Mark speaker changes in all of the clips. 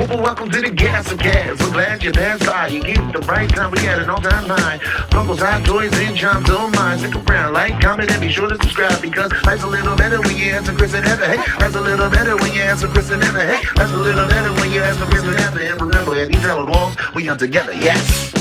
Speaker 1: Welcome to the Gastlecast. We're glad you're there. You get the right time. We got an all-time high. Funko's hot toys and John's own mind. Stick around, like, comment, and be sure to subscribe because life's a little better when you answer Chris and Heather. Hey, life's a little better when you answer Chris and Heather. Hey, life's a little better when you answer Chris and Heather. And remember, at these hallowed walls, we are together. Yes.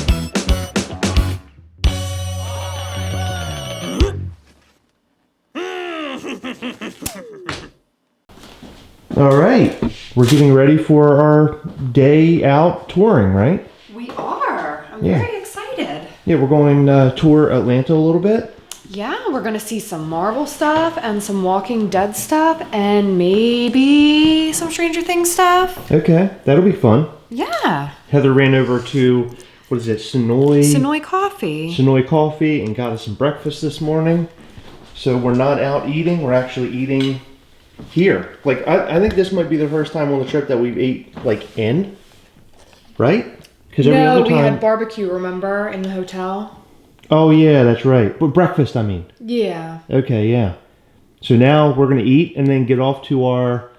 Speaker 2: All right, we're getting ready for our day out touring, right?
Speaker 3: We are. I'm very excited.
Speaker 2: Yeah, we're going tour Atlanta a little bit.
Speaker 3: Yeah, we're going to see some Marvel stuff and some Walking Dead stuff and maybe some Stranger Things stuff.
Speaker 2: Okay, that'll be fun.
Speaker 3: Yeah.
Speaker 2: Heather ran over to, what is it,
Speaker 3: Senoia Coffee.
Speaker 2: Senoia Coffee and got us some breakfast this morning. So we're not out eating, we're actually eating here. Like, I think this might be the first time on the trip that we've ate, like, in, right? Because every other time...
Speaker 3: we had barbecue, remember, in the hotel?
Speaker 2: Oh, yeah, that's right. But breakfast, I mean.
Speaker 3: Yeah.
Speaker 2: Okay, yeah. So now we're going to eat and then get off to our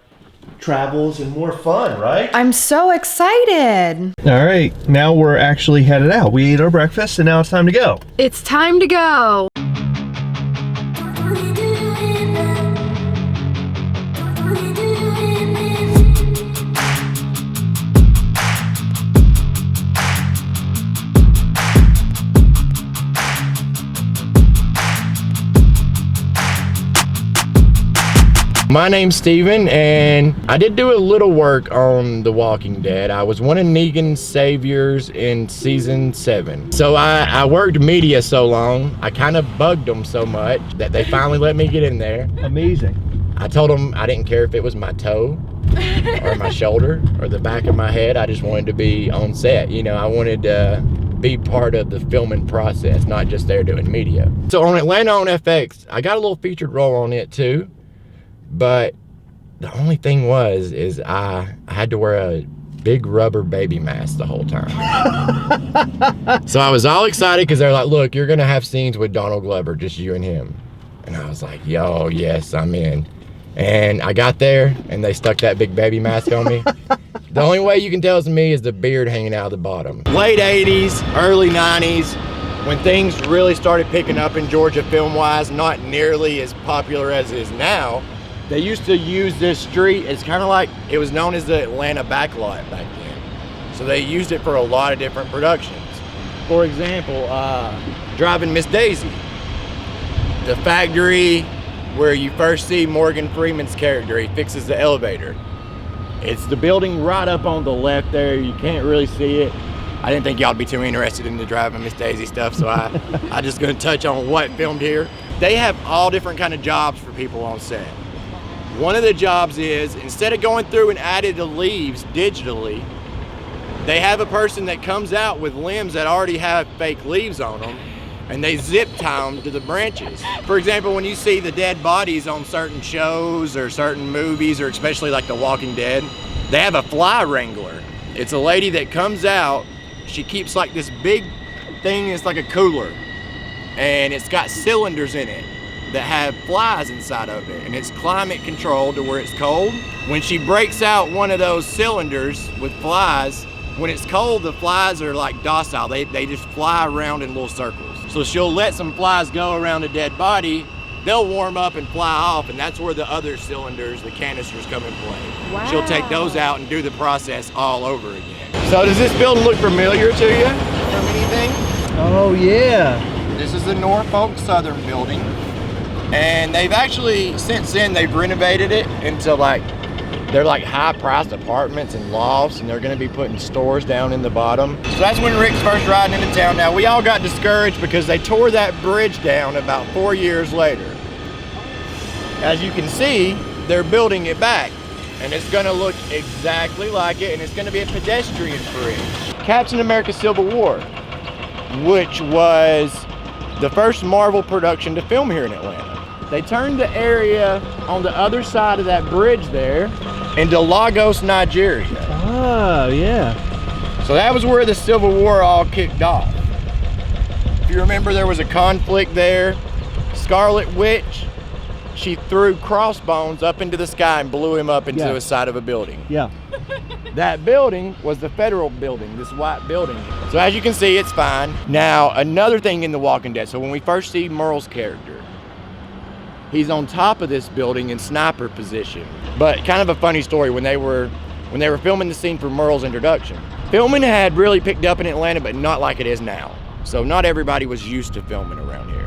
Speaker 2: travels and more fun, right?
Speaker 3: I'm so excited.
Speaker 2: All right, now we're actually headed out. We ate our breakfast and now it's time to go.
Speaker 3: It's time to go.
Speaker 4: My name's Steven, and I did do a little work on The Walking Dead. I was one of Negan's saviors in season 7. So I worked media so long, I kind of bugged them so much that they finally let me get in there.
Speaker 2: Amazing.
Speaker 4: I told them I didn't care if it was my toe or my shoulder or the back of my head. I just wanted to be on set. You know, I wanted to be part of the filming process, not just there doing media. So on Atlanta on FX, I got a little featured role on it too. But the only thing is I had to wear a big rubber baby mask the whole time. So I was all excited because they're like, look, you're going to have scenes with Donald Glover, just you and him. And I was like, yo, yes, I'm in. And I got there and they stuck that big baby mask on me. The only way you can tell it's me is the beard hanging out of the bottom. Late 80s, early 90s, when things really started picking up in Georgia film-wise, not nearly as popular as it is now. They used to use this street, it's kind of like, it was known as the Atlanta backlot back then. So they used it for a lot of different productions. For example, Driving Miss Daisy. The factory where you first see Morgan Freeman's character, he fixes the elevator. It's the building right up on the left there, you can't really see it. I didn't think y'all would be too interested in the Driving Miss Daisy stuff, so I'm just gonna touch on what filmed here. They have all different kind of jobs for people on set. One of the jobs is, instead of going through and adding the leaves digitally, they have a person that comes out with limbs that already have fake leaves on them, and they zip tie them to the branches. For example, when you see the dead bodies on certain shows or certain movies, or especially like The Walking Dead, they have a fly wrangler. It's a lady that comes out, she keeps like this big thing, it's like a cooler, and it's got cylinders in it that have flies inside of it, and it's climate controlled to where it's cold. When she breaks out one of those cylinders with flies, when it's cold, the flies are like docile. They just fly around in little circles. So she'll let some flies go around a dead body, they'll warm up and fly off, and that's where the other cylinders, the canisters, come in play.
Speaker 3: Wow.
Speaker 4: She'll take those out and do the process all over again. So does this building look familiar to you from anything?
Speaker 2: Oh, yeah.
Speaker 4: This is the Norfolk Southern building. And they've actually, since then, they've renovated it into they're like high-priced apartments and lofts, and they're gonna be putting stores down in the bottom. So that's when Rick's first riding into town. Now, we all got discouraged because they tore that bridge down about 4 years later. As you can see, they're building it back, and it's gonna look exactly like it, and it's gonna be a pedestrian bridge. Captain America Civil War, which was the first Marvel production to film here in Atlanta. They turned the area on the other side of that bridge there into Lagos, Nigeria.
Speaker 2: Oh, yeah.
Speaker 4: So that was where the Civil War all kicked off. If you remember, there was a conflict there. Scarlet Witch she threw crossbones up into the sky and blew him up into
Speaker 2: Yeah.
Speaker 4: the side of a building.
Speaker 2: Yeah.
Speaker 4: That building was the federal building, this white building. So as you can see, it's fine. Now, another thing in The Walking Dead. So when we first see Merle's character, he's on top of this building in sniper position. But kind of a funny story, when they were filming the scene for Merle's introduction, filming had really picked up in Atlanta, but not like it is now. So not everybody was used to filming around here.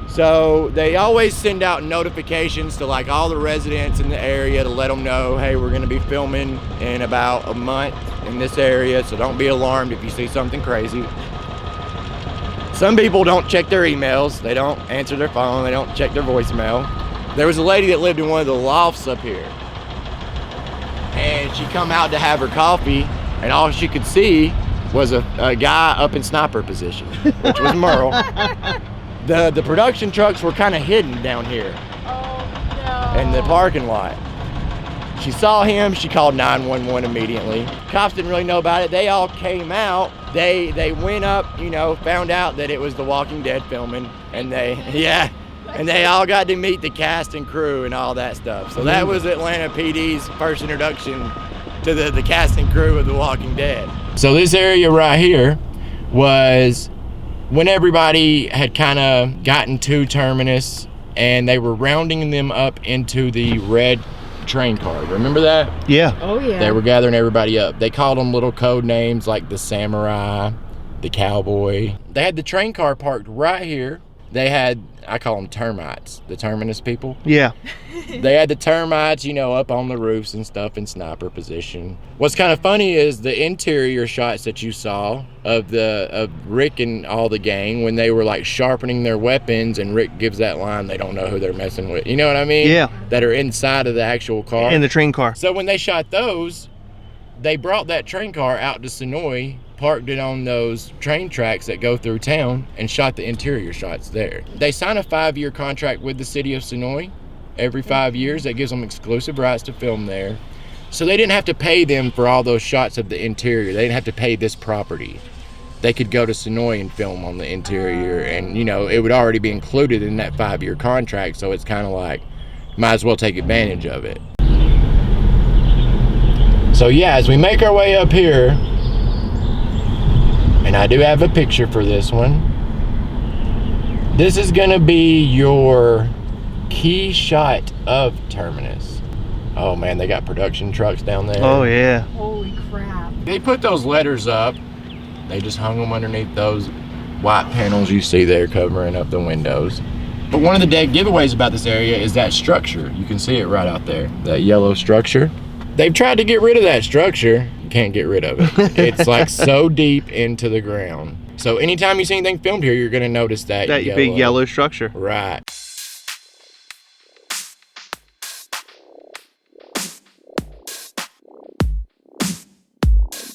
Speaker 4: So they always send out notifications to like all the residents in the area to let them know, hey, we're gonna be filming in about a month in this area, so don't be alarmed if you see something crazy. Some people don't check their emails, they don't answer their phone, they don't check their voicemail. There was a lady that lived in one of the lofts up here, and she come out to have her coffee, and all she could see was a guy up in sniper position, which was Merle. The production trucks were kind of hidden down here in the parking lot. She saw him, she called 911 immediately. Cops didn't really know about it. They all came out. They went up, you know, found out that it was The Walking Dead filming, and they all got to meet the cast and crew and all that stuff. So that was Atlanta PD's first introduction to the cast and crew of The Walking Dead. So this area right here was when everybody had kind of gotten to Terminus and they were rounding them up into the red train car. Remember that?
Speaker 2: Yeah.
Speaker 3: Oh, yeah.
Speaker 4: They were gathering everybody up. They called them little code names like the Samurai, the Cowboy. They had the train car parked right here. They had, I call them termites, the Terminus people.
Speaker 2: Yeah.
Speaker 4: They had the termites, you know, up on the roofs and stuff in sniper position. What's kind of funny is the interior shots that you saw of Rick and all the gang when they were like sharpening their weapons, and Rick gives that line, they don't know who they're messing with. You know what I mean?
Speaker 2: Yeah.
Speaker 4: That are inside of the actual car.
Speaker 2: In the train car.
Speaker 4: So when they shot those, they brought that train car out to Senoia, parked it on those train tracks that go through town, and shot the interior shots there. They sign a 5-year contract with the city of Senoia. Every 5 years, that gives them exclusive rights to film there. So they didn't have to pay them for all those shots of the interior. They didn't have to pay this property. They could go to Senoia and film on the interior, and you know, it would already be included in that 5-year contract, so it's kind of like, might as well take advantage of it. So yeah, as we make our way up here, and I do have a picture for this one. This is gonna be your key shot of Terminus. Oh man, they got production trucks down there.
Speaker 2: Oh yeah.
Speaker 3: Holy crap.
Speaker 4: They put those letters up. They just hung them underneath those white panels you see there covering up the windows. But one of the dead giveaways about this area is that structure. You can see it right out there, that yellow structure. They've tried to get rid of that structure. You can't get rid of it. It's like so deep into the ground. So anytime you see anything filmed here, you're gonna notice that
Speaker 2: Big yellow structure.
Speaker 4: Right.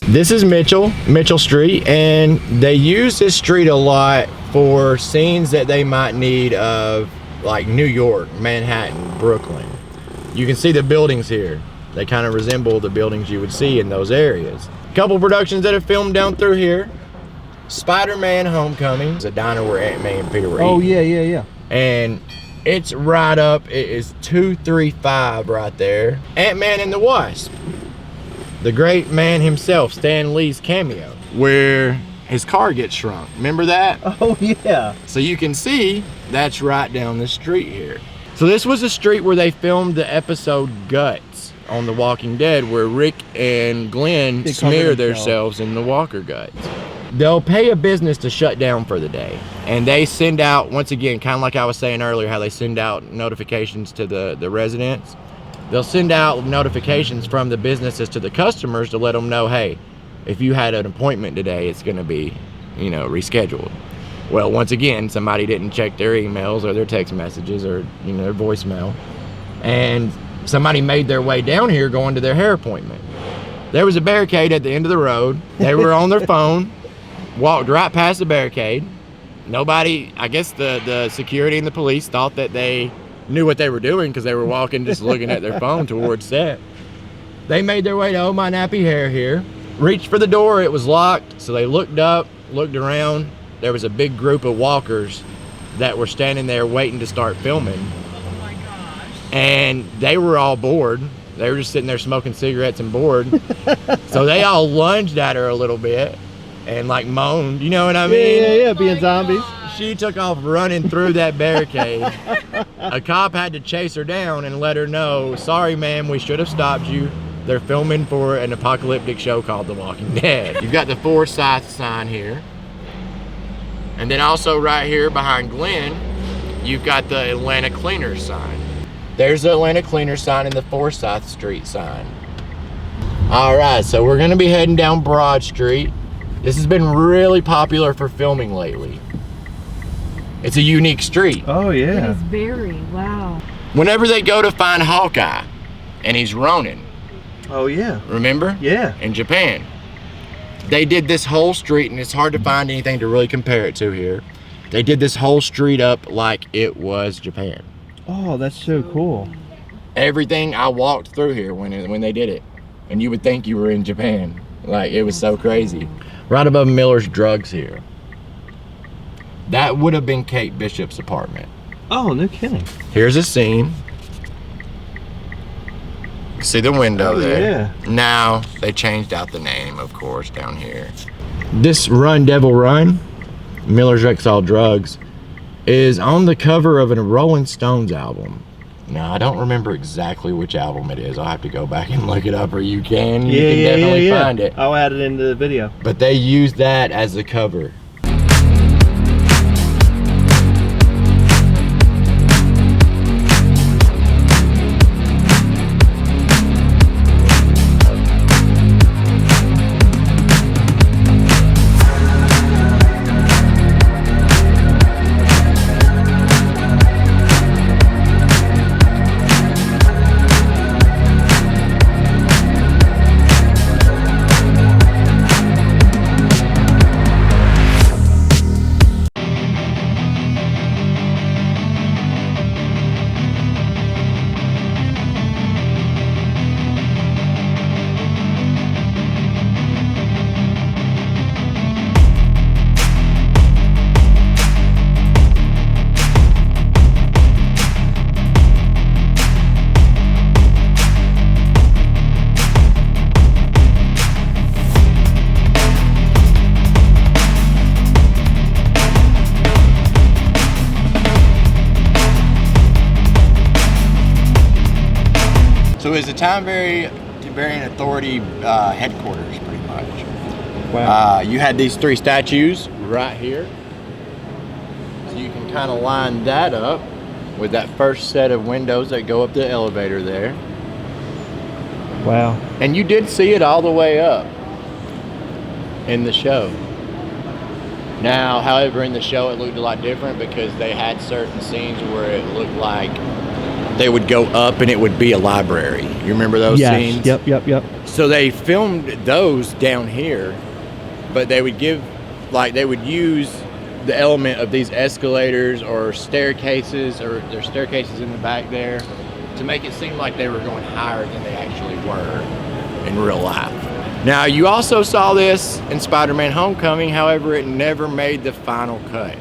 Speaker 4: This is Mitchell Street, and they use this street a lot for scenes that they might need of like New York, Manhattan, Brooklyn. You can see the buildings here. They kind of resemble the buildings you would see in those areas. A couple productions that have filmed down through here. Spider-Man Homecoming. It's a diner where Aunt-May and Peter were
Speaker 2: Oh
Speaker 4: eating.
Speaker 2: yeah.
Speaker 4: And it's right up, it is 235 right there. Ant-Man and the Wasp. The great man himself, Stan Lee's cameo, where his car gets shrunk. Remember that?
Speaker 2: Oh yeah.
Speaker 4: So you can see that's right down the street here. So this was a street where they filmed the episode Guts on The Walking Dead, where Rick and Glenn smear themselves in the walker guts. They'll pay a business to shut down for the day, and they send out, once again, kind of like I was saying earlier, how they send out notifications to the residents. They'll send out notifications from the businesses to the customers to let them know, hey, if you had an appointment today, it's going to be, you know, rescheduled. Well, once again, somebody didn't check their emails or their text messages or, you know, their voicemail, and somebody made their way down here going to their hair appointment. There was a barricade at the end of the road. They were on their phone, walked right past the barricade. Nobody, I guess the security and the police thought that they knew what they were doing because they were walking, just looking at their phone towards set. They made their way to Oh My Nappy Hair here, reached for the door, it was locked, so they looked up, looked around. There was a big group of walkers that were standing there waiting to start filming.
Speaker 3: Oh my God.
Speaker 4: and they were all bored. They were just sitting there smoking cigarettes and bored. So they all lunged at her a little bit and like moaned, you know what I mean?
Speaker 2: Yeah, being zombies.
Speaker 4: She took off running through that barricade. A cop had to chase her down and let her know, sorry ma'am, we should have stopped you. They're filming for an apocalyptic show called The Walking Dead. You've got the Forsyth sign here. And then also right here behind Glenn, you've got the Atlanta Cleaners sign. There's the Atlanta Cleaners sign and the Forsyth Street sign. All right, so we're gonna be heading down Broad Street. This has been really popular for filming lately. It's a unique street.
Speaker 2: Oh
Speaker 3: It
Speaker 2: yeah.
Speaker 3: is very, wow.
Speaker 4: Whenever they go to find Hawkeye, and he's Ronin,
Speaker 2: Oh yeah.
Speaker 4: remember?
Speaker 2: Yeah.
Speaker 4: In Japan. They did this whole street, and it's hard to find anything to really compare it to here. They did this whole street up like it was Japan.
Speaker 2: Oh, that's so cool.
Speaker 4: Everything I walked through here when they did it, and you would think you were in Japan. Like, it was so crazy. Right above Miller's Drugs here. That would have been Kate Bishop's apartment.
Speaker 2: Oh, no kidding.
Speaker 4: Here's a scene. See the window
Speaker 2: Oh,
Speaker 4: there.
Speaker 2: yeah.
Speaker 4: Now they changed out the name, of course, down here. This Run Devil Run, Miller's Exile Drugs, is on the cover of a Rolling Stones album. Now I don't remember exactly which album it is. I'll have to go back and look it up, or you can. You can definitely find it.
Speaker 2: I'll add it into the video.
Speaker 4: But they used that as the cover. So it's the Time Variant Authority headquarters, pretty much.
Speaker 2: Wow.
Speaker 4: You had these three statues right here. So you can kind of line that up with that first set of windows that go up the elevator there.
Speaker 2: Wow.
Speaker 4: And you did see it all the way up in the show. Now, however, in the show it looked a lot different because they had certain scenes where it looked like they would go up and it would be a library. You remember those scenes?
Speaker 2: Yep.
Speaker 4: So they filmed those down here, but they would use the element of these escalators or staircases, or there's staircases in the back there, to make it seem like they were going higher than they actually were in real life. Now, you also saw this in Spider-Man Homecoming, however, it never made the final cut.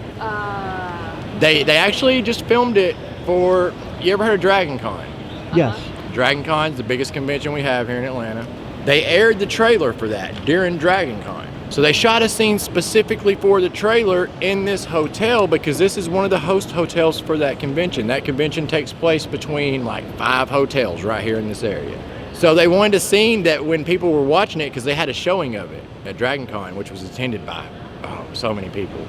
Speaker 4: They actually just filmed it for, you ever heard of Dragon Con?
Speaker 2: Yes.
Speaker 4: Dragon Con's the biggest convention we have here in Atlanta. They aired the trailer for that during Dragon Con. So they shot a scene specifically for the trailer in this hotel because this is one of the host hotels for that convention. That convention takes place between like 5 hotels right here in this area. So they wanted a scene that when people were watching it, because they had a showing of it at Dragon Con, which was attended by so many people.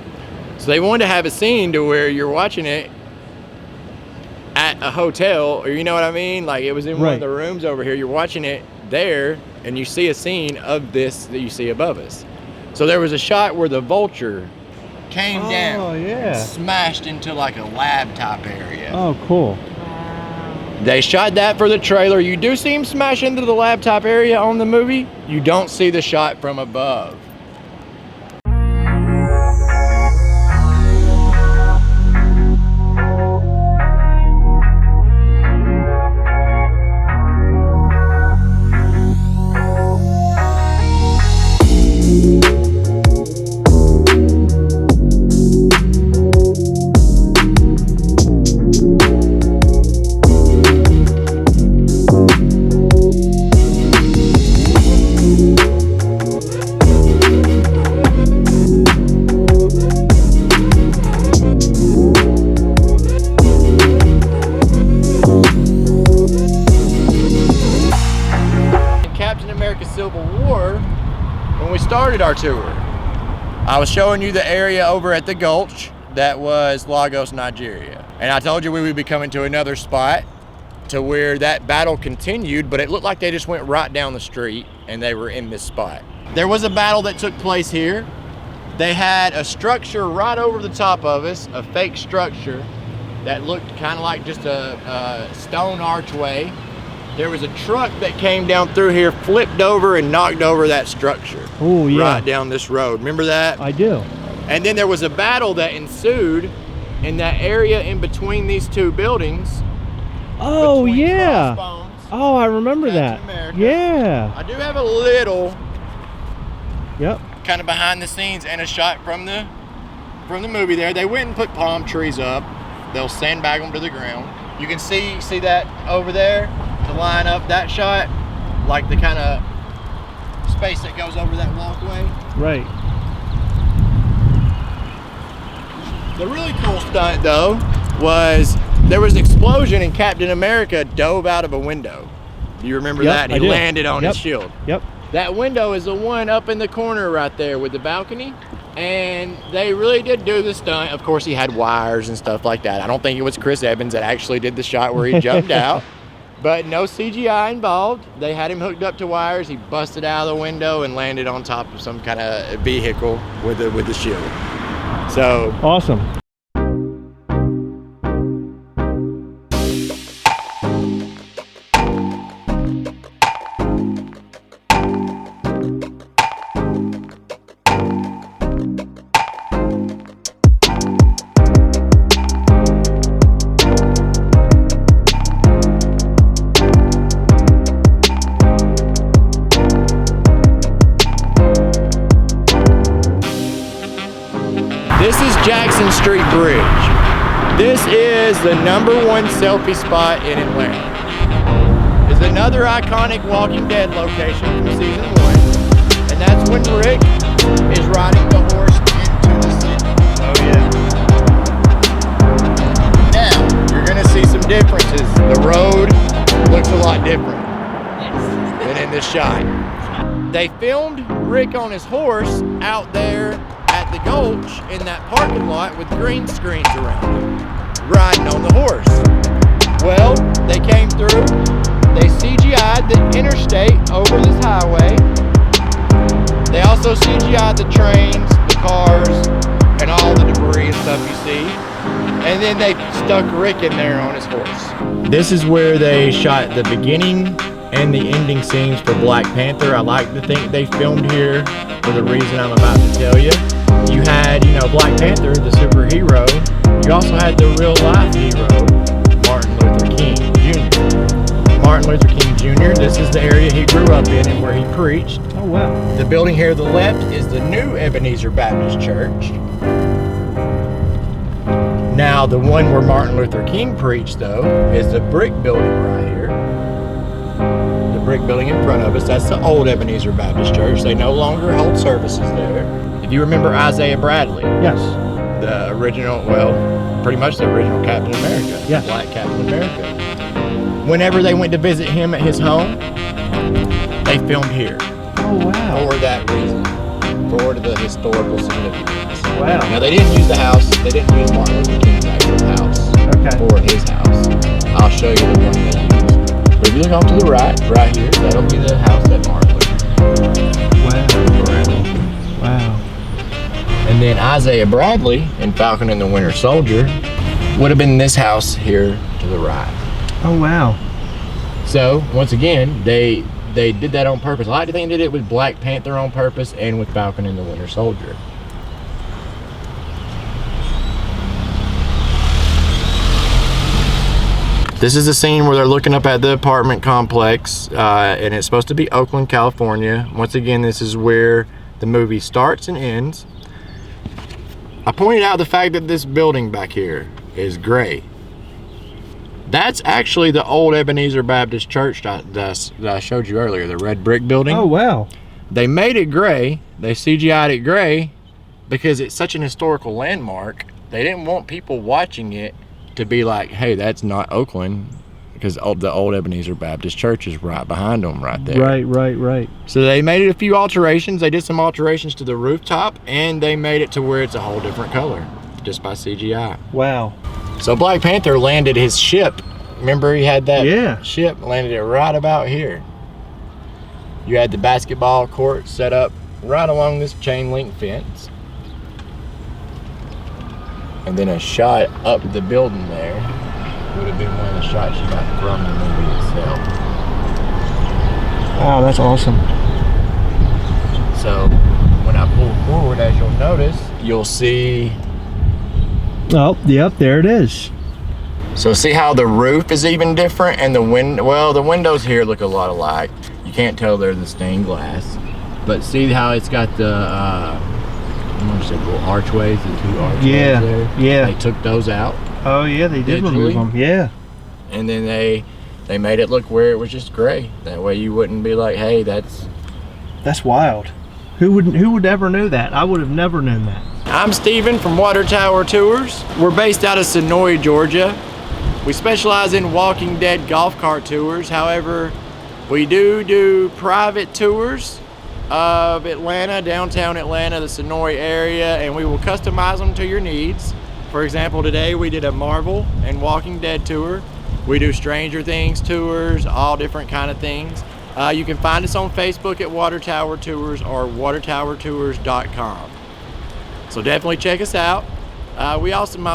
Speaker 4: So they wanted to have a scene to where you're watching it at a hotel, or you know what I mean? Like it was in one of the rooms over here. You're watching it there, and you see a scene of this that you see above us. So there was a shot where the vulture came down and smashed into like a lab type area.
Speaker 2: Oh, cool.
Speaker 4: They shot that for the trailer. You do see him smash into the lab type area on the movie. You don't see the shot from above. started our tour. I was showing you the area over at the Gulch that was Lagos, Nigeria. And I told you we would be coming to another spot to where that battle continued, but it looked like they just went right down the street and they were in this spot. There was a battle that took place here. They had a structure right over the top of us, a fake structure that looked kind of like just a stone archway. There was a truck that came down through here, flipped over and knocked over that structure.
Speaker 2: Oh, yeah.
Speaker 4: Right down this road. Remember that?
Speaker 2: I do.
Speaker 4: And then there was a battle that ensued in that area in between these two buildings.
Speaker 2: Oh,
Speaker 4: between
Speaker 2: yeah.
Speaker 4: Crossbones,
Speaker 2: Oh, I remember that.
Speaker 4: Captain America.
Speaker 2: Yeah.
Speaker 4: I do have a little
Speaker 2: Yep.
Speaker 4: kind of behind the scenes and a shot from the movie there. They went and put palm trees up. They'll sandbag them to the ground. You can see that over there, to line up that shot, like the kind of space that goes over that walkway.
Speaker 2: Right.
Speaker 4: The really cool stunt though was there was an explosion and Captain America dove out of a window. Do you remember that? He landed on his shield.
Speaker 2: Yep.
Speaker 4: That window is the one up in the corner right there with the balcony. And they really did do the stunt. Of course, he had wires and stuff like that. I don't think it was Chris Evans that actually did the shot where he jumped out. But no CGI involved. They had him hooked up to wires. He busted out of the window and landed on top of some kind of vehicle with the shield. So
Speaker 2: awesome.
Speaker 4: this is Jackson Street Bridge. This is the #1 selfie spot in Atlanta. It's another iconic Walking Dead location from season 1. And that's when Rick is riding the horse into the city. Oh yeah. Now, you're gonna see some differences. The road looks a lot different than in this shot. They filmed Rick on his horse out there at the Gulch in that parking lot with green screens around him, riding on the horse. Well, they came through, they CGI'd the interstate over this highway. They also CGI'd the trains, the cars, and all the debris and stuff you see. And then they stuck Rick in there on his horse. This is where they shot the beginning and the ending scenes for Black Panther. I like to think they filmed here for the reason I'm about to tell you. You had, Black Panther, the superhero. You also had the real life hero, Martin Luther King Jr. Martin Luther King Jr., this is the area he grew up in and where he preached.
Speaker 2: Oh, wow.
Speaker 4: The building here to the left is the new Ebenezer Baptist Church. Now, the one where Martin Luther King preached, though, is the brick building right here. The brick building in front of us, that's the old Ebenezer Baptist Church. They no longer hold services there. If you remember Isaiah Bradley,
Speaker 2: Yes.
Speaker 4: the original, pretty much the original Captain America,
Speaker 2: Yes.
Speaker 4: Black Captain America. Whenever they went to visit him at his home, they filmed here
Speaker 2: Oh, wow.
Speaker 4: for that reason, for the historical significance.
Speaker 2: Wow.
Speaker 4: Now, they didn't use the house, they didn't use Martin Luther King's actual house
Speaker 2: Okay.
Speaker 4: for his house. I'll show you the one they used. But if you look off to the right here, that'll be the house that Martin Luther
Speaker 2: Wow. Wow.
Speaker 4: And then Isaiah Bradley in Falcon and the Winter Soldier would have been this house here to the right.
Speaker 2: Oh, wow.
Speaker 4: So, once again, they did that on purpose. I like to think they did it with Black Panther on purpose and with Falcon and the Winter Soldier. This is the scene where they're looking up at the apartment complex, and it's supposed to be Oakland, California. Once again, this is where the movie starts and ends. I pointed out the fact that this building back here is gray. That's actually the old Ebenezer Baptist Church that I showed you earlier, the red brick building.
Speaker 2: Oh, wow.
Speaker 4: They made it gray, they CGI'd it gray because it's such an historical landmark. They didn't want people watching it to be like, hey, that's not Oakland. because the old Ebenezer Baptist Church is right behind them right there.
Speaker 2: Right.
Speaker 4: So they made a few alterations. They did some alterations to the rooftop, and they made it to where it's a whole different color just by CGI.
Speaker 2: Wow.
Speaker 4: So Black Panther landed his ship. Remember he had that ship, landed it right about here. You had the basketball court set up right along this chain link fence. And then a shot up the building there would have been one of the shots you got from the movie itself.
Speaker 2: Wow, that's awesome.
Speaker 4: So when I pull forward, as you'll notice, you'll see.
Speaker 2: Oh, yep, there it is.
Speaker 4: So see how the roof is even different, and the windows here look a lot alike. You can't tell they're the stained glass, but see how it's got the I'm gonna say little archways, the two archways there.
Speaker 2: Yeah.
Speaker 4: They took those out.
Speaker 2: Oh yeah, they did remove them. Yeah.
Speaker 4: And then they made it look where it was just gray. That way you wouldn't be like, hey, that's
Speaker 2: wild. Who would ever know that? I would have never known that.
Speaker 4: I'm Steven from Water Tower Tours. We're based out of Senoia, Georgia. We specialize in Walking Dead golf cart tours. However, we do private tours of Atlanta, downtown Atlanta, the Senoia area, and we will customize them to your needs. For example, today we did a Marvel and Walking Dead tour. We do Stranger Things tours, all different kind of things. You can find us on Facebook at Water Tower Tours or watertowertours.com. So definitely check us out. My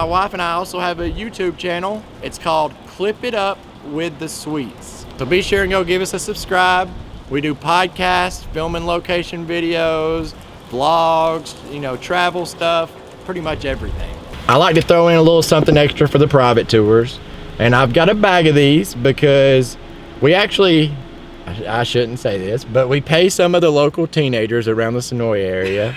Speaker 4: wife and I also have a YouTube channel. It's called Clip It Up with the Sweets. So be sure and go give us a subscribe. We do podcasts, filming location videos, vlogs, travel stuff, pretty much everything. I like to throw in a little something extra for the private tours. And I've got a bag of these because we actually, I shouldn't say this, but we pay some of the local teenagers around the Senoia area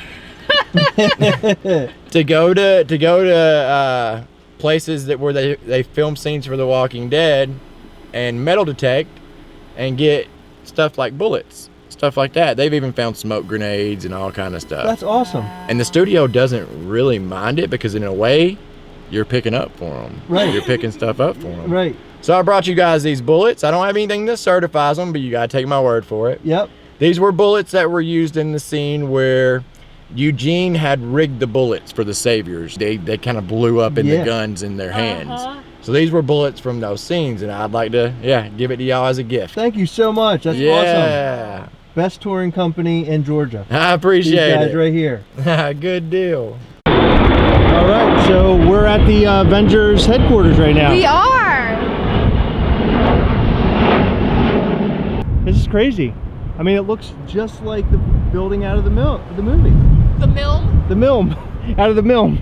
Speaker 4: to go to places where they film scenes for The Walking Dead and metal detect and get stuff like bullets, stuff like that. They've even found smoke grenades and all kind of stuff.
Speaker 2: That's awesome.
Speaker 4: And the studio doesn't really mind it because in a way, you're picking up for them.
Speaker 2: Right.
Speaker 4: You're picking stuff up for them.
Speaker 2: Right.
Speaker 4: So I brought you guys these bullets. I don't have anything that certifies them, but you gotta take my word for it.
Speaker 2: Yep.
Speaker 4: These were bullets that were used in the scene where Eugene had rigged the bullets for the Saviors. They kind of blew up in the guns in their hands. So these were bullets from those scenes, and I'd like to, give it to y'all as a gift.
Speaker 2: Thank you so much. That's awesome. Best touring company in Georgia.
Speaker 4: I appreciate it.
Speaker 2: These guys right here.
Speaker 4: Good deal.
Speaker 2: All right, so we're at the Avengers headquarters right now.
Speaker 3: We are.
Speaker 2: This is crazy. I mean, it looks just like the building out of the movie.
Speaker 3: The Milm?
Speaker 2: The Milm. Out of the Milm.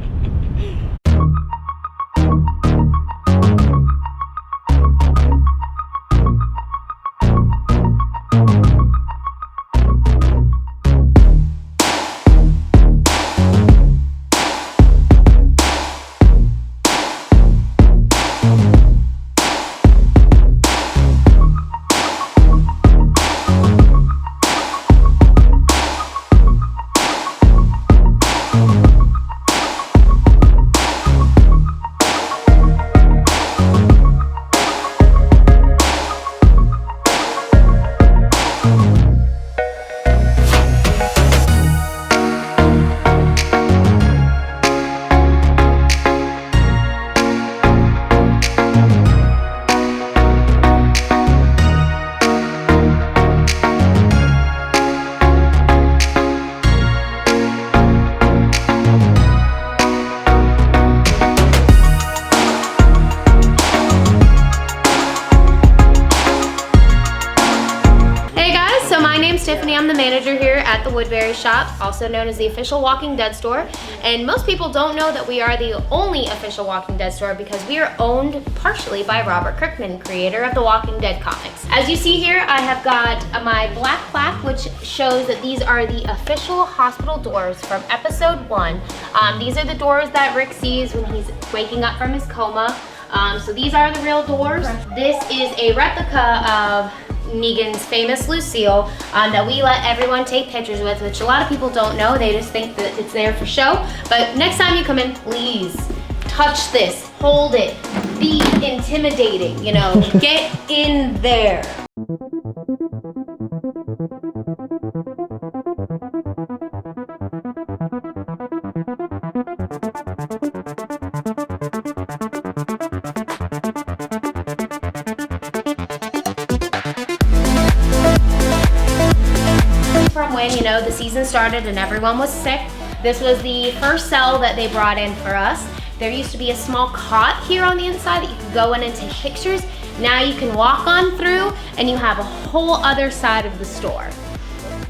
Speaker 5: I'm the manager here at the Woodbury shop, also known as the official Walking Dead store. And most people don't know that we are the only official Walking Dead store because we are owned partially by Robert Kirkman, creator of the Walking Dead comics. As you see here, I have got my black plaque, which shows that these are the official hospital doors from episode 1. These are the doors that Rick sees when he's waking up from his coma. So these are the real doors. This is a replica of Negan's famous Lucille that we let everyone take pictures with, which a lot of people don't know. They just think that it's there for show. But next time you come in, please touch this, hold it, be intimidating, you know, get in there. From when, you know, the season started and everyone was sick, this was the first cell that they brought in for us. There used to be a small cot here on the inside that you could go in and take pictures. Now you can walk on through and you have a whole other side of the store.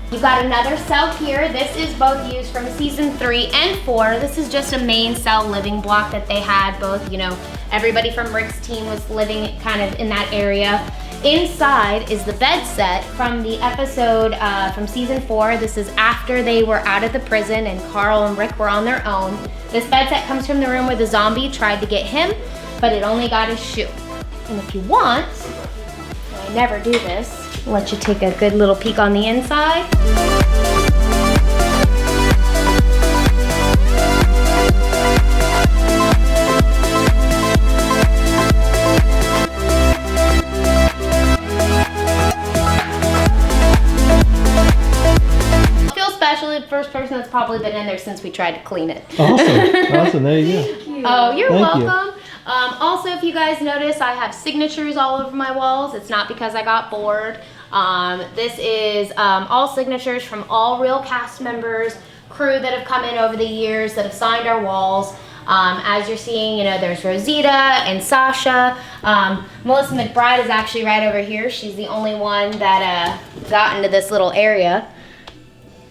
Speaker 5: You've got another cell here. This is both used from season 3 and 4. This is just a main cell living block that they had both, you know, everybody from Rick's team was living kind of in that area. Inside is the bed set from the episode from season 4. This is after they were out of the prison and Carl and Rick were on their own. This bed set comes from the room where the zombie tried to get him, but it only got his shoe. And if you want, I never do this, I'll let you take a good little peek on the inside. First person that's probably been in there since we tried to clean it.
Speaker 2: Awesome, there you go.
Speaker 5: Oh, you're
Speaker 2: Thank
Speaker 5: welcome. Also, if you guys notice, I have signatures all over my walls. It's not because I got bored. This is all signatures from all real cast members, crew that have come in over the years that have signed our walls. As you're seeing, you know, there's Rosita and Sasha. Melissa McBride is actually right over here. She's the only one that got into this little area.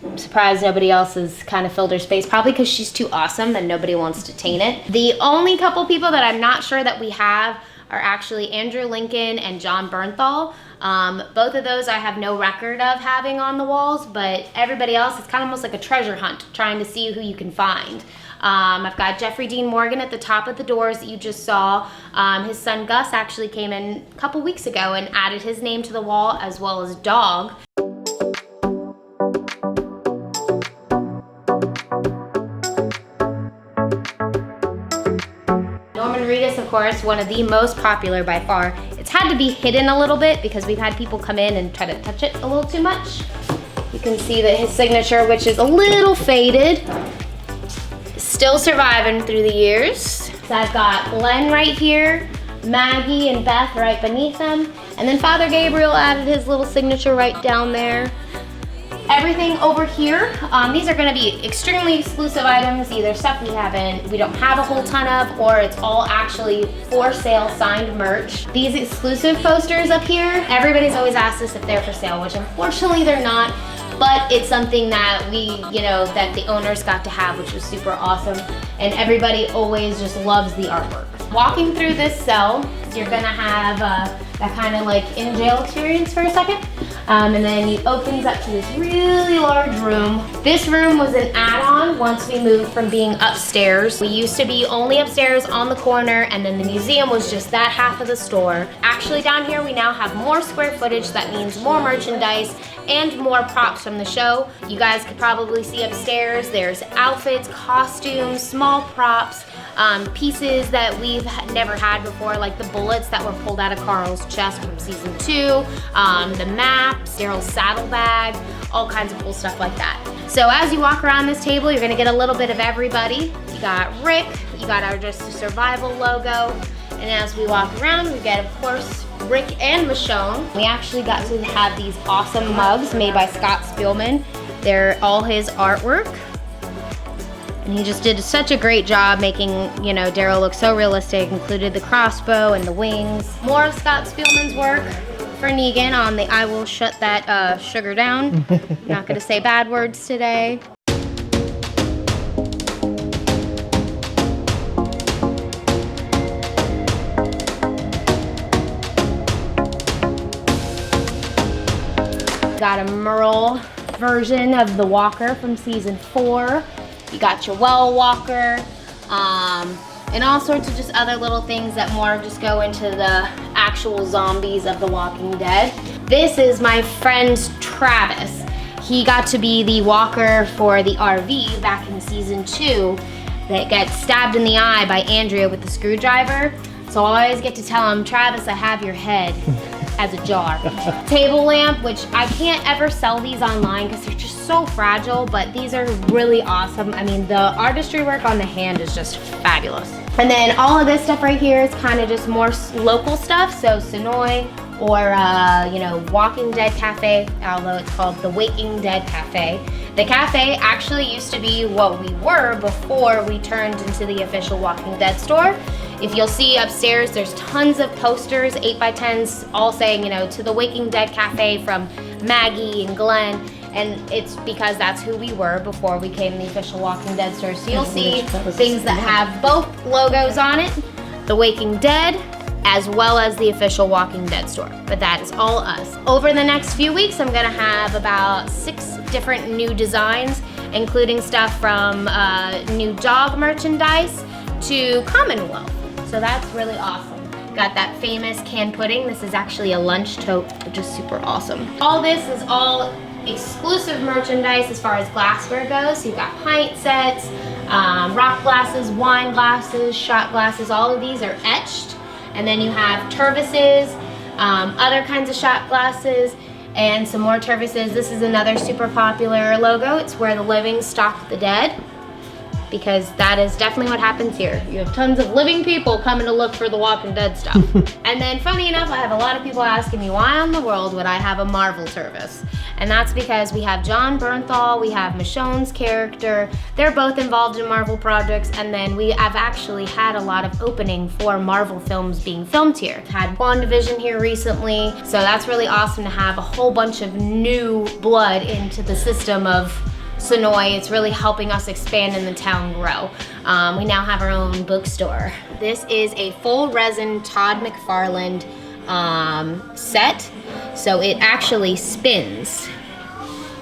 Speaker 5: I'm surprised nobody else has kind of filled her space, probably because she's too awesome and nobody wants to taint it. The only couple people that I'm not sure that we have are actually Andrew Lincoln and John Bernthal. Both of those I have no record of having on the walls, but everybody else, it's kind of almost like a treasure hunt, trying to see who you can find. I've got Jeffrey Dean Morgan at the top of the doors that you just saw. His son Gus actually came in a couple weeks ago and added his name to the wall as well as Dog. Of course, one of the most popular by far. It's had to be hidden a little bit because we've had people come in and try to touch it a little too much. You can see that his signature, which is a little faded, is still surviving through the years. So I've got Glenn right here, Maggie and Beth right beneath them, and then Father Gabriel added his little signature right down there. Everything over here, these are gonna be extremely exclusive items, either stuff we don't have a whole ton of, or it's all actually for sale signed merch. These exclusive posters up here, everybody's always asked us if they're for sale, which unfortunately they're not, but it's something that we, you know, that the owners got to have, which was super awesome. And everybody always just loves the artwork. Walking through this cell, you're gonna have that kind of like in jail experience for a second. And then it opens up to this really large room. This room was an add-on once we moved from being upstairs. We used to be only upstairs on the corner, and then the museum was just that half of the store. Actually down here we now have more square footage, that means more merchandise and more props from the show. You guys could probably see upstairs, there's outfits, costumes, small props, pieces that we've never had before, like the bullets that were pulled out of Carl's chest from season 2, the maps, Daryl's saddlebag, all kinds of cool stuff like that. So as you walk around this table, you're gonna get a little bit of everybody. You got Rick, you got our Just a Survival logo, and as we walk around, we get, of course, Rick and Michonne. We actually got to have these awesome mugs made by Scott Spielman. They're all his artwork. And he just did such a great job making, you know, Daryl look so realistic, included the crossbow and the wings. More of Scott Spielman's work for Negan on the I Will Shut That Sugar Down. I'm not gonna say bad words today. Got a Merle version of the Walker from season 4. You got your Well Walker, and all sorts of just other little things that more just go into the actual zombies of The Walking Dead. This is my friend Travis. He got to be the walker for the RV back in season 2 that gets stabbed in the eye by Andrea with the screwdriver. So I always get to tell him, Travis, I have your head as a jar. Table lamp, which I can't ever sell these online because they're just so fragile, but these are really awesome. I mean, the artistry work on the hand is just fabulous. And then all of this stuff right here is kind of just more local stuff. So Senoia or, you know, Walking Dead Cafe, although it's called the Waking Dead Cafe. The cafe actually used to be what we were before we turned into the official Walking Dead store. If you'll see upstairs, there's tons of posters, 8x10s, all saying, you know, to the Waking Dead Cafe from Maggie and Glenn. And it's because that's who we were before we became the official Walking Dead store. So you'll see things that have both logos on it, the Waking Dead, as well as the official Walking Dead store. But that is all us. Over the next few weeks, I'm gonna have about 6 different new designs, including stuff from new dog merchandise to Commonwealth. So that's really awesome. Got that famous canned pudding. This is actually a lunch tote, which is super awesome. All this is all exclusive merchandise as far as glassware goes. So you've got pint sets, rock glasses, wine glasses, shot glasses. All of these are etched. And then you have Tervises, other kinds of shot glasses, and some more Tervises. This is another super popular logo. It's where the living stalk the dead, because that is definitely what happens here. You have tons of living people coming to look for the Walking Dead stuff. And then funny enough, I have a lot of people asking me why in the world would I have a Marvel Tervis? And that's because we have John Bernthal, we have Michonne's character. They're both involved in Marvel projects, and then we have actually had a lot of opening for Marvel films being filmed here. Had WandaVision here recently, so that's really awesome to have a whole bunch of new blood into the system of Senoia. It's really helping us expand and the town grow. We now have our own bookstore. This is a full resin Todd McFarlane set. So it actually spins.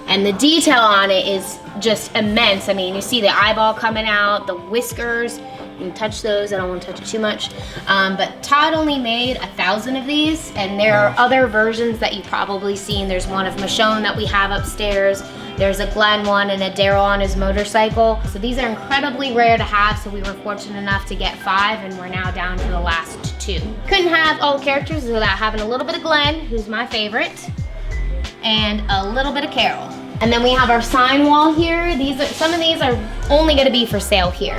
Speaker 5: And the detail on it is just immense. I mean, you see the eyeball coming out, the whiskers. You can touch those, I don't want to touch it too much. But Todd only made 1,000 of these, and there are other versions that you've probably seen. There's one of Michonne that we have upstairs. There's a Glenn one and a Daryl on his motorcycle. So these are incredibly rare to have, so we were fortunate enough to get 5, and we're now down to the last 2. Couldn't have all the characters without having a little bit of Glenn, who's my favorite, and a little bit of Carol. And then we have our sign wall here. Some of these are only gonna be for sale here.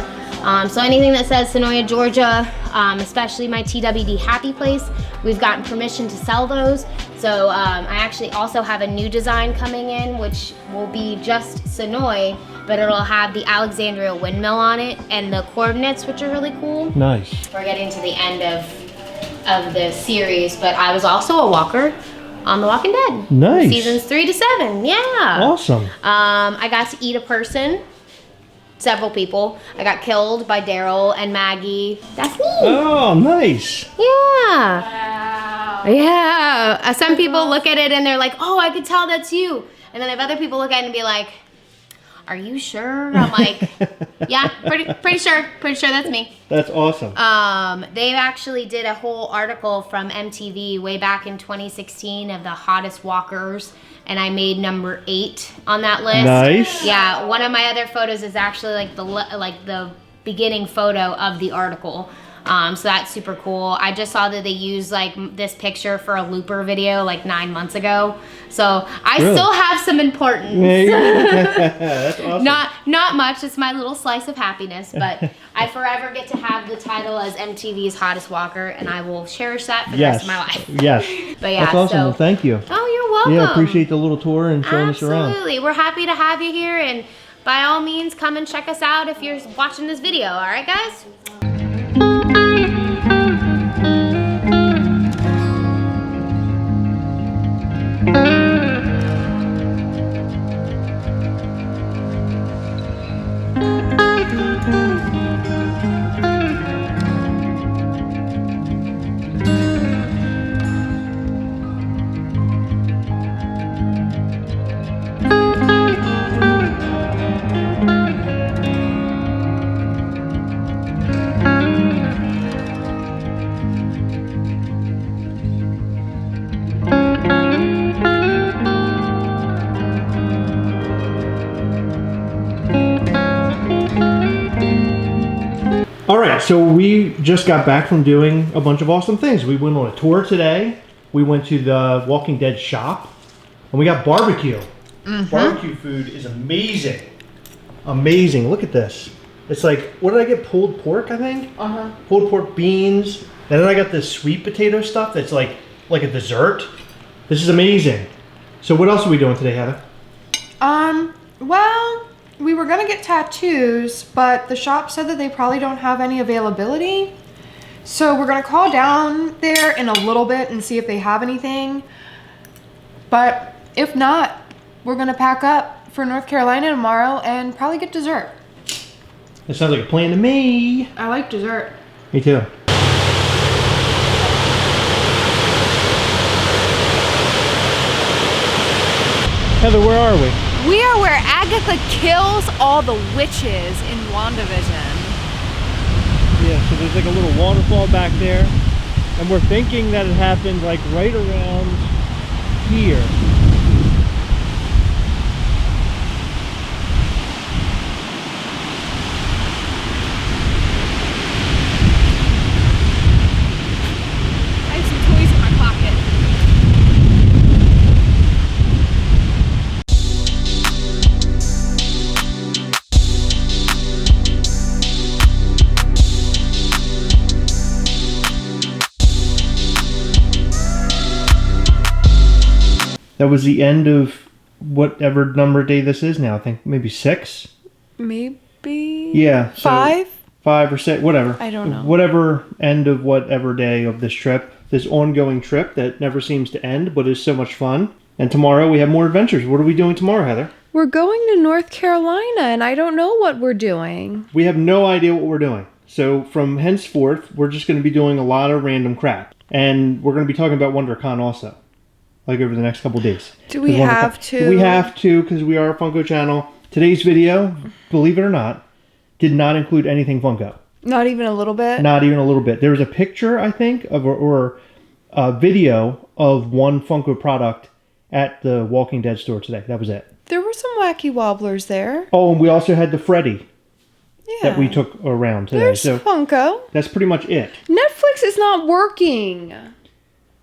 Speaker 5: So anything that says Senoia, Georgia, especially my TWD Happy Place, we've gotten permission to sell those. So I actually also have a new design coming in, which will be just Senoia, but it'll have the Alexandria windmill on it and the coordinates, which are really cool.
Speaker 2: Nice.
Speaker 5: We're getting to the end of the series, but I was also a walker on The Walking Dead.
Speaker 2: Nice.
Speaker 5: Seasons 3 to 7, yeah.
Speaker 2: Awesome.
Speaker 5: I got to eat a person. Several people. I got killed by Daryl and Maggie. That's me.
Speaker 2: Oh, nice.
Speaker 5: Yeah. Wow. Yeah. Some people look at it and they're like, oh, I could tell that's you. And then if other people look at it and be like, are you sure? I'm like, yeah, pretty sure that's me.
Speaker 2: That's awesome.
Speaker 5: They actually did a whole article from MTV way back in 2016 of the hottest walkers, and I made number 8 on that list.
Speaker 2: Nice.
Speaker 5: Yeah, one of my other photos is actually like the beginning photo of the article. So that's super cool. I just saw that they used like this picture for a Looper video like 9 months ago. So I still have some importance.
Speaker 2: That's awesome.
Speaker 5: Not much. It's my little slice of happiness, but I forever get to have the title as MTV's hottest walker, and I will cherish that for the rest of my life.
Speaker 2: Yes.
Speaker 5: But yeah,
Speaker 2: that's awesome.
Speaker 5: so,
Speaker 2: Well, thank you.
Speaker 5: Oh, you're welcome.
Speaker 2: Yeah, appreciate the little tour and showing us around.
Speaker 5: Absolutely. We're happy to have you here, and by all means, come and check us out if you're watching this video. All right, guys?
Speaker 2: right, so we just got back from doing a bunch of awesome things. We went on a tour today. We went to the Walking Dead shop, and we got barbecue. Barbecue food is amazing. Amazing. Look at this. It's like, what did I get? Pulled pork, I think? Pulled pork, beans. And then I got this sweet potato stuff that's like a dessert. This is amazing. So what else are we doing today, Heather?
Speaker 3: Well, we were gonna get tattoos, but the shop said that they probably don't have any availability. So we're gonna call down there in a little bit and see if they have anything. But if not, we're gonna pack up for North Carolina tomorrow and probably get dessert.
Speaker 2: That sounds like a plan to me.
Speaker 3: I like dessert.
Speaker 2: Me too. Heather, where are we?
Speaker 3: We are where Agatha kills all the witches in WandaVision.
Speaker 2: Yeah, so there's like a little waterfall back there. And we're thinking that it happened like right around here.
Speaker 3: I have some toys in my pocket.
Speaker 2: That was the end of whatever number day this is now. I think maybe 6.
Speaker 3: Maybe.
Speaker 2: Yeah. So
Speaker 3: 5?
Speaker 2: 5 or 6, whatever.
Speaker 3: I don't know.
Speaker 2: Whatever end of whatever day of this trip, this ongoing trip that never seems to end, but is so much fun. And tomorrow we have more adventures. What are we doing tomorrow, Heather?
Speaker 3: We're going to North Carolina, and I don't know what we're doing.
Speaker 2: We have no idea what we're doing. So from henceforth, we're just going to be doing a lot of random crap. And we're going to be talking about WonderCon also. Like over the next couple days.
Speaker 3: Do we have to?
Speaker 2: We have to, because we are a Funko channel. Today's video, believe it or not, did not include anything Funko.
Speaker 3: Not even a little bit?
Speaker 2: Not even a little bit. There was a picture, I think, of or a video of one Funko product at the Walking Dead store today. That was it.
Speaker 3: There were some wacky wobblers there.
Speaker 2: Oh, and we also had the Freddy
Speaker 3: Yeah.
Speaker 2: that we took around today.
Speaker 3: There's
Speaker 2: So
Speaker 3: Funko.
Speaker 2: that's pretty much it.
Speaker 3: Netflix is not working.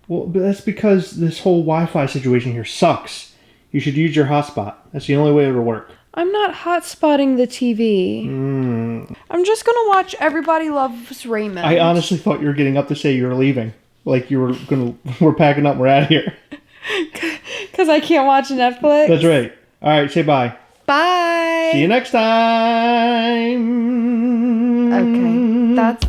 Speaker 2: Well, but that's because this whole Wi-Fi situation here sucks. You should use your hotspot. That's the only way it'll work.
Speaker 3: I'm not hotspotting the TV. I'm just gonna watch Everybody Loves Raymond.
Speaker 2: I honestly thought you were getting up to say you were leaving. Like you were we're packing up, we're out of here.
Speaker 3: Because I can't watch Netflix.
Speaker 2: That's right. All right, say bye.
Speaker 3: Bye.
Speaker 2: See you next time.
Speaker 3: Okay, that's